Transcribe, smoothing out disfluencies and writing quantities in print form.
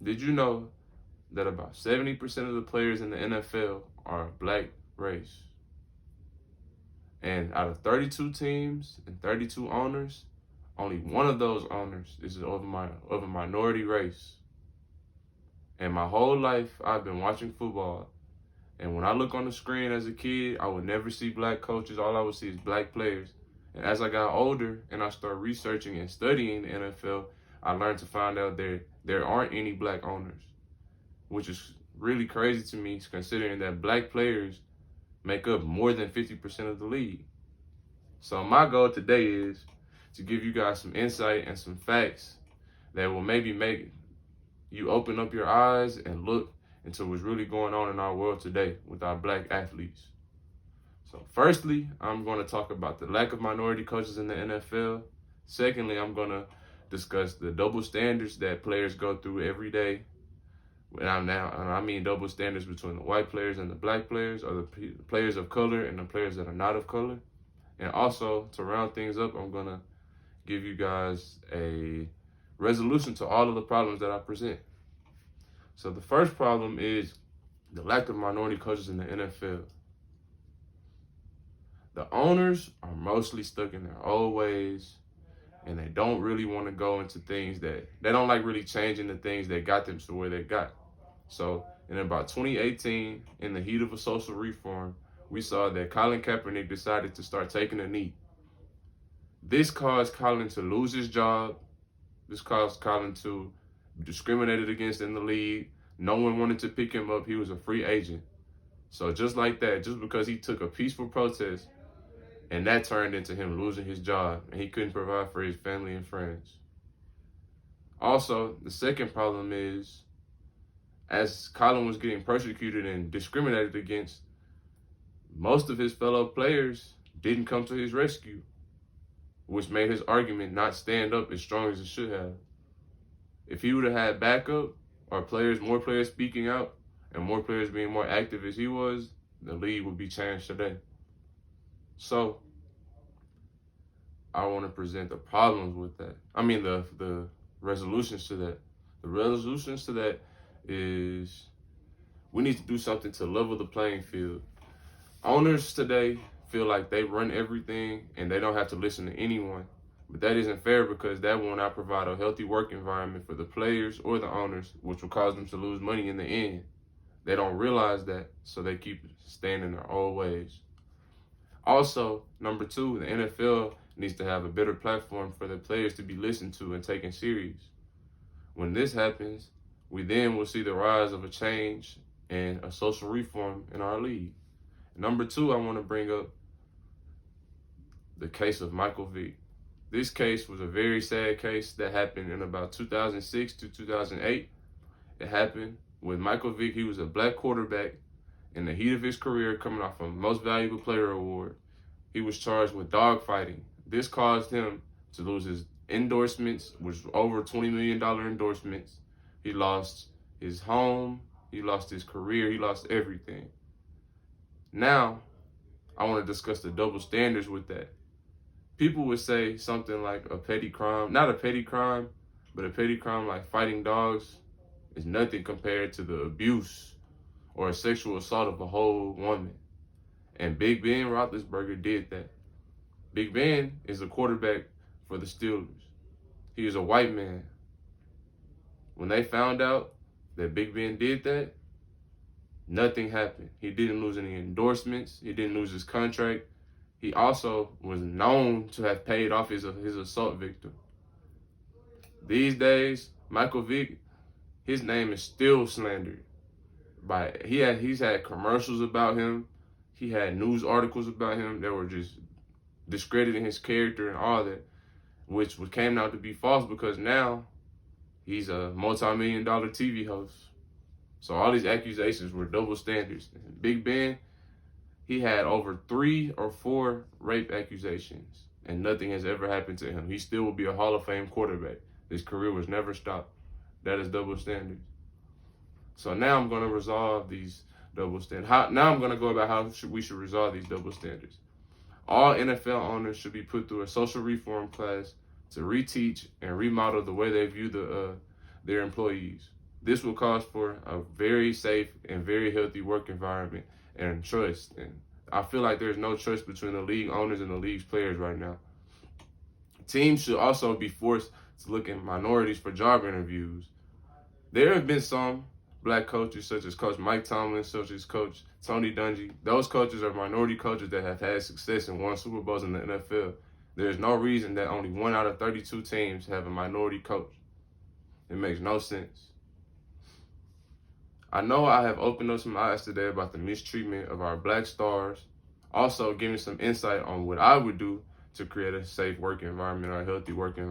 Did you know that about 70% of the players in the NFL are black race? And out of 32 teams and 32 owners, only one of those owners is of a minority race. And my whole life, I've been watching football. And when I look on the screen as a kid, I would never see black coaches. All I would see is black players. And as I got older and I started researching and studying the NFL, I learned to find out there aren't any black owners, which is really crazy to me considering that black players make up more than 50% of the league. So my goal today is to give you guys some insight and some facts that will maybe make you open up your eyes and look into what's really going on in our world today with our black athletes. So firstly, I'm going to talk about the lack of minority coaches in the NFL. Secondly, I'm going to discuss the double standards that players go through every day. And I mean double standards between the white players and the black players, or the players of color and the players that are not of color. And also, to round things up, I'm going to give you guys a resolution to all of the problems that I present. So the first problem is the lack of minority coaches in the NFL. The owners are mostly stuck in their old ways, and they don't really want to go into things that they don't like really changing the things that got them to where they got. So in about 2018, in the heat of a social reform, we saw that Colin Kaepernick decided to start taking a knee. This caused Colin to lose his job. This caused Colin to be discriminated against in the league. No one wanted to pick him up. He was a free agent. So just like that, just because he took a peaceful protest, and that turned into him losing his job, and he couldn't provide for his family and friends. Also, the second problem is, as Colin was getting persecuted and discriminated against, most of his fellow players didn't come to his rescue, which made his argument not stand up as strong as it should have. If he would have had backup, or more players speaking out, and more players being more active as he was, the league would be changed today. So, I want to present the problems with that. I mean, the resolutions to that. The resolutions to that is we need to do something to level the playing field. Owners today feel like they run everything and they don't have to listen to anyone. But that isn't fair, because that will not provide a healthy work environment for the players or the owners, which will cause them to lose money in the end. They don't realize that, so they keep staying in their old ways. Also, number two, the NFL needs to have a better platform for the players to be listened to and taken serious. When this happens, we then will see the rise of a change and a social reform in our league. Number two, I want to bring up the case of Michael Vick. This case was a very sad case that happened in about 2006 to 2008. It happened with Michael Vick. He was a black quarterback in the heat of his career, coming off a Most Valuable Player award. He was charged with dogfighting. This caused him to lose his endorsements, which were over $20 million endorsements. He lost his home, he lost his career, he lost everything. Now, I want to discuss the double standards with that. People would say something like a petty crime, not a petty crime, but a petty crime like fighting dogs is nothing compared to the abuse or a sexual assault of a whole woman. And Big Ben Roethlisberger did that. Big Ben is a quarterback for the Steelers. He is a white man. When they found out that Big Ben did that, nothing happened. He didn't lose any endorsements. He didn't lose his contract. He also was known to have paid off his assault victim. These days, Michael Vick, his name is still slandered. He's had commercials about him. He had news articles about him that were just discrediting his character and all that, which came out to be false, because now he's a multi-million-dollar TV host. So all these accusations were double standards. Big Ben, he had over 3 or 4 rape accusations, and nothing has ever happened to him. He still will be a Hall of Fame quarterback. His career was never stopped. That is double standards. So now I'm going to resolve these double standards. Now I'm going to go about how we should resolve these double standards. All NFL owners should be put through a social reform class to reteach and remodel the way they view their employees. This will cause for a very safe and very healthy work environment and trust. And I feel like there's no trust between the league owners and the league's players right now. Teams should also be forced to look at minorities for job interviews. There have been some black coaches, such as Coach Mike Tomlin, such as Coach Tony Dungy. Those coaches are minority coaches that have had success and won Super Bowls in the NFL. There is no reason that only 1 out of 32 teams have a minority coach. It makes no sense. I know I have opened up some eyes today about the mistreatment of our black stars, also giving some insight on what I would do to create a safe work environment or a healthy work environment.